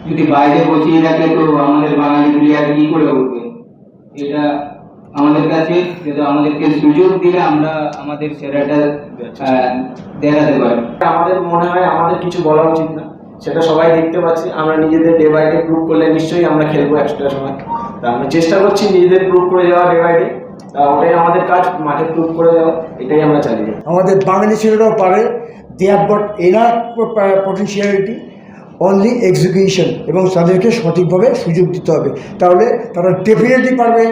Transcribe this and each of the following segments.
যদি বাইরে বসিয়ে রাখে তো আমাদের বাঙালি প্লেয়ার কি করে উঠবে? এটা আমাদের কাছে যেটা আমাদেরকে সুযোগ দিলে আমরা আমাদের সেরাটা দেখাতে পারি। আমাদের মনে হয় আমাদের কিছু বলা উচিত না, সেটা সবাই দেখতে পাচ্ছি। আমরা নিজেদের ডে বাই ডে প্রুভ করলে নিশ্চয়ই আমরা খেলবো এক্সট্রা সময়। তা আমরা চেষ্টা করছি নিজেদের প্রুভ করে যাওয়া ডে বাই ডে। ওটাই আমাদের কাজ, মাঠে প্রুভ করে যাওয়া, এটাই আমরা চালিয়ে যাই। আমাদের বাঙালি ছেলেরাও পারে, they have got enough potentiality, only execution এবং তাদেরকে সঠিকভাবে সুযোগ দিতে হবে, তাহলে তারা ডেফিনেটলি পারবে।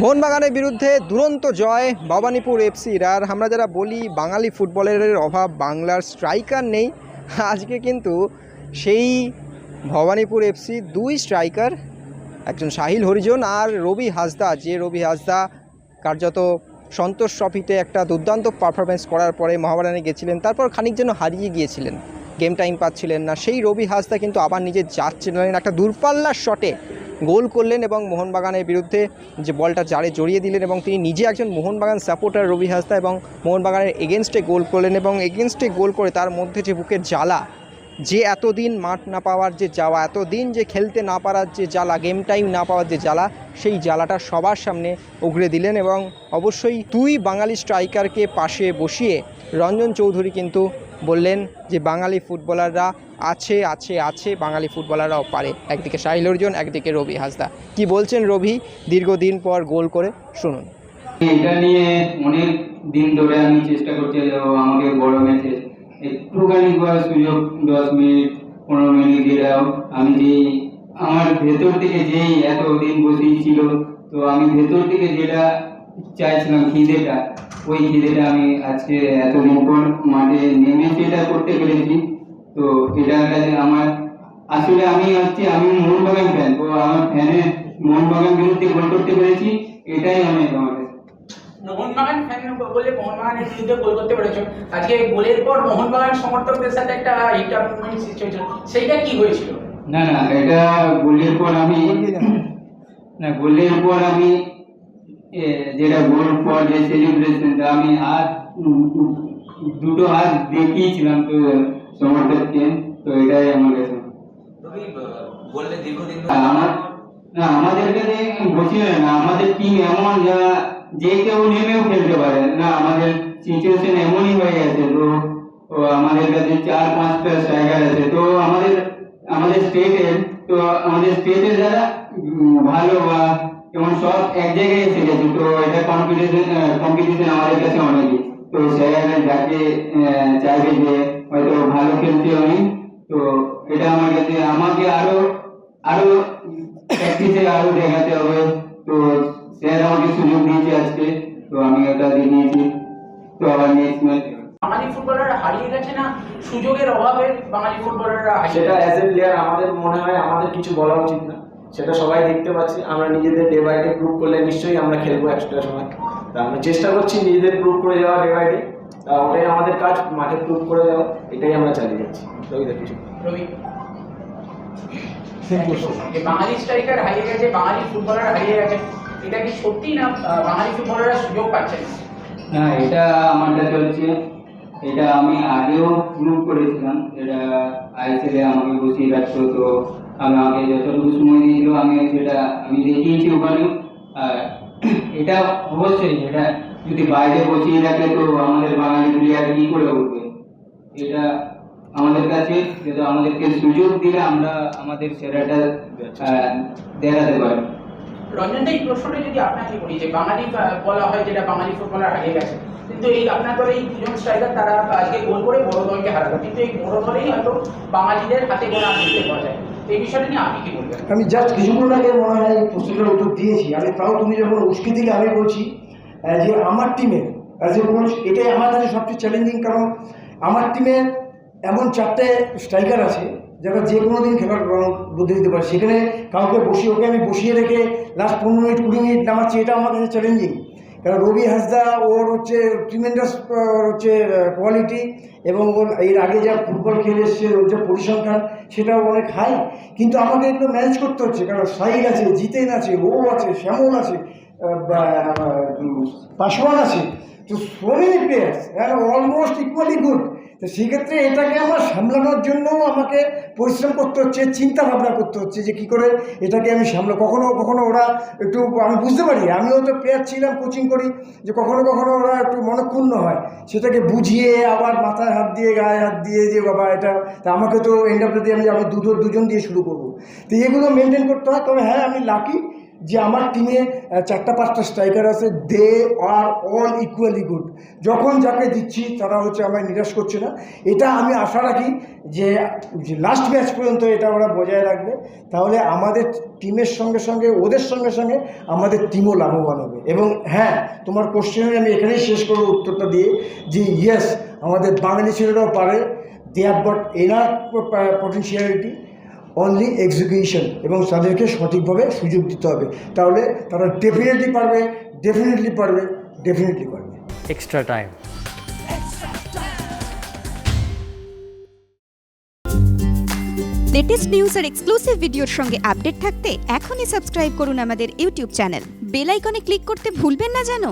মোহনবাগানের বিরুদ্ধে দুরন্ত জয় ভবানীপুর এফসির। আর আমরা যারা বলি বাঙালি ফুটবলের অভাব, বাংলার স্ট্রাইকার নেই, আজকে কিন্তু সেই ভবানীপুর এফসি দুই স্ট্রাইকার, একজন সাহিল হরিজন আর রবি হাসদা, যে রবি হাসদা কার্যত সন্তোষ ট্রফিতে একটা দুর্দান্ত পারফরমেন্স করার পরে মোহামেডানে গেছিলেন, তারপর খানিক যেন হারিয়ে গিয়েছিলেন, গেম টাইম পাচ্ছিলেন না। সেই রবি হাসদা কিন্তু আবার নিজে যাচ্ছিলেন, একটা দূরপাল্লার শটে গোল করলেন এবং মোহনবাগানের বিরুদ্ধে যে বলটা জারে জড়িয়ে দিলেন, এবং তিনি নিজে একজন মোহনবাগান সাপোর্টার রবি হাসদা, এবং মোহনবাগানের এগেনস্টে গোল করলেন। এবং এগেনস্টে গোল করে তার মধ্যে যে বুকের জ্বালা, যে এতদিন মাঠ না পাওয়ার যে যাওয়া, এতদিন যে খেলতে না পারার যে জ্বালা, গেম টাইম না পাওয়ার যে জ্বালা, সেই জ্বালাটা সবার সামনে উগড়ে দিলেন। এবং অবশ্যই দুই বাঙালি স্ট্রাইকারকে পাশে বসিয়ে রঞ্জন চৌধুরী কিন্তু বললেন যে বাঙালি ফুটবলাররা আছে আছে আছে, বাঙালি ফুটবলাররাও পারে। একদিকে সাহিল অর্জুন, একদিকে রবি হাসদা। কি বলছেন রবি দীর্ঘদিন পর গোল করে, শুনুন। এটা নিয়ে অনেক দিন ধরে আমি চেষ্টা করছি যে আমাকে বড় ম্যাচে একটুখানি সুযোগ 10 মিনিট 15 মিনিট দিলেও আমি যে আমার ভেতর থেকে যেই এতদিন বসেই ছিল, তো আমি ভেতর থেকে যেটা চাইছিলাম খিদেটা, ওই খিদেটা আমি আজকে এতদিন পর মাঠে নেমে সেটা করতে পেরেছি। তো এটা আমার আসলে আমি মোহনবাগান ফ্যান, তো আমার ফ্যানের মোহনবাগান বিরুদ্ধে গোল করতে পেরেছি, এটাই অনেক আমার কাছে। মোহনবাগান ফ্যান বলে মোহনবাগানের বিরুদ্ধে গোল করতে পেরেছো, আজকে গোলের পর মোহনবাগান সমর্থকদের সাথে একটা ইন্টারভিউ সৃষ্টি হয়েছিল, সেইটা কি হয়েছিল? না এটা গোলের পর আমি যেটা গোল পর যে সেলিব্রেশনটা আমি দুটো হাত দেখিয়েছিলাম তো সমর্থককে, তো এটাই আমার কাছে। আমাদের কাছে বসিয়ে না, আমাদের টিম এমন যে কেউ নেমেও খেলতে পারে না, আমাদের সিচুয়েশন এমনই হয়ে গেছে। তো আমাদের কাছে 4-5টা স্ট্রাইকার আছে, তো আমাদের স্টেটের যারা ভালো বা যেমন সব এক জায়গায় এসে গেছে, তো এটা কম্পিটিশন আমাদের কাছে অনেকই। তো স্যার যাকে চাইবে যে হয়তো ভালো খেলতে হবে, তো এটা আমার কাছে আমাকে আরো প্র্যাকটিসে আরো দেখাতে হবে। তো স্যার আমাকে সুযোগ দিয়েছে আজকে, তো আমি ওটা দিয়ে নিয়েছি। তো আবার নেক্সট ম্যাচ বাঙালি ফুটবলাররা হারিয়ে গেছে না সুযোগের অভাবে, বাঙালি ফুটবলাররা সেটা অ্যাজ এ প্লেয়ার আমাদের মনে হয় আমাদের কিছু বলা উচিত না, সেটা সবাই দেখতে পাচ্ছি। আমরা নিজেদের ডে বাই ডে প্রুভ করলে নিশ্চয়ই আমরা খেলবো এক্সট্রা সময়। তা আমরা চেষ্টা করছি নিজেদের প্রুভ করে যাওয়া ডে বাই ডে। ওটাই আমাদের কাজ, মাঠে প্রুভ করে যাওয়া, এটাই আমরা চালিয়ে যাচ্ছি। রবি, বাঙালি স্ট্রাইকার হারিয়ে গেছে, বাঙালি ফুটবলার হারিয়ে গেছে, এটা কি সত্যি না বাঙালি ফুটবলাররা সুযোগ পাচ্ছে না? না, এটা আমার কাছে হচ্ছে, এটা আমি আগেও প্রুভ করেছিলাম। এটা আইসিএলে আমাকে বসিয়ে রাখতো, তো আমাকে যতটুকু সময় দিয়েছিল আমি দেখিয়েছি ওখানে। আর এটা অবশ্যই এটা যদি বাইরে বসিয়ে রাখে তো আমাদের বাঙালি প্লেয়ার কি করে উঠবে? এটা আমাদের কাছে যেটা আমাদেরকে সুযোগ দিলে আমরা আমাদের সেরাটা দেখাতে পারি। রঞ্জন, এই প্রশ্নটা যদি আপনাকে বলি যে বাঙালি বলা হয় যেটা বাঙালি ফুটবলার হারিয়ে গেছে, কিন্তু এই আপনার দলে এই দুজন স্ট্রাইকার তারা আজকে গোল করে বড় দলকে হারালো, কিন্তু এই বড় দলেই হয়তো বাঙালিদের হাতে গোনা দেখতে পাওয়া যায়। এই বিষয়টা নিয়ে আপনি কি বলবেন? আমি জাস্ট কিছুক্ষণ আগে মনে হয় এই প্রশ্নটার উত্তর দিয়েছি। আমি তাও তুমি যখন উস্কে দিলে আমি বলছি যে আমার টিমে অ্যাজ এ কোচ এটাই আমার কাছে সবচেয়ে চ্যালেঞ্জিং, কারণ আমার টিমে এমন 4টে স্ট্রাইকার আছে যারা যে কোনো দিন খেলার বুদ্ধি দিতে পারে। সেখানে কাউকে ওকে আমি বসিয়ে রেখে লাস্ট 15 মিনিট 20 মিনিট নামাচ্ছি, এটা আমার কাছে চ্যালেঞ্জিং। কারণ রবি হাসদা ওর ট্রিমেন্ডাস কোয়ালিটি, এবং ওর এর আগে যা ফুটবল খেলে এসছে, ওর যে পরিসংখ্যান সেটাও অনেক হাই। কিন্তু আমাকে একটু ম্যানেজ করতে হচ্ছে, কারণ সাহিল আছে, জিতেন আছে, ও আছে, শ্যামল আছে, পাসওয়ান আছে, তো so many players and almost equally good. তো সেক্ষেত্রে এটাকে আমার সামলানোর জন্য আমাকে পরিশ্রম করতে হচ্ছে, চিন্তা ভাবনা করতে হচ্ছে যে কী করে এটাকে আমি কখনো কখনো ওরা একটু, আমি বুঝতে পারি, আমিও তো প্লেয়ার ছিলাম, কোচিং করি, যে কখনো কখনো ওরা একটু মনক্ষুণ্ণ হয়, সেটাকে বুঝিয়ে আবার মাথায় হাত দিয়ে গায়ে হাত দিয়ে যে বাবা এটা, তা আমাকে তো এন্ড অফ দ্য ডে আমি দুজন দিয়ে শুরু করবো। তো এগুলো মেনটেন করতে হয়। তবে হ্যাঁ, আমি লাকি যে আমার টিমে 4-5টা স্ট্রাইকার আছে, দে আর অল ইকুয়ালি গুড। যখন যাকে দিচ্ছি তারা হচ্ছে আমায় নিরাশ করছে না। এটা আমি আশা রাখি যে লাস্ট ম্যাচ পর্যন্ত এটা ওরা বজায় রাখবে, তাহলে আমাদের টিমের সঙ্গে সঙ্গে ওদের সঙ্গে সঙ্গে আমাদের টিমও লাভবান হবে। এবং হ্যাঁ, তোমার কোশ্চেনে আমি এখানেই শেষ করবো উত্তরটা দিয়ে, যে ইয়েস, আমাদের বাঙালি ছেলেরাও পারে, they have got enough potentiality, only execution, এবং তাদেরকে সঠিকভাবে সুযোগ দিতে হবে, তাহলে তারা ডেফিনেটলি পারবে। extra time. লেটেস্ট নিউজ আর এক্সক্লুসিভ ভিডিওর সঙ্গে আপডেট থাকতে এখনই সাবস্ক্রাইব করুন আমাদের ইউটিউব চ্যানেল। বেল আইকনে ক্লিক করতে ভুলবেন না যেন।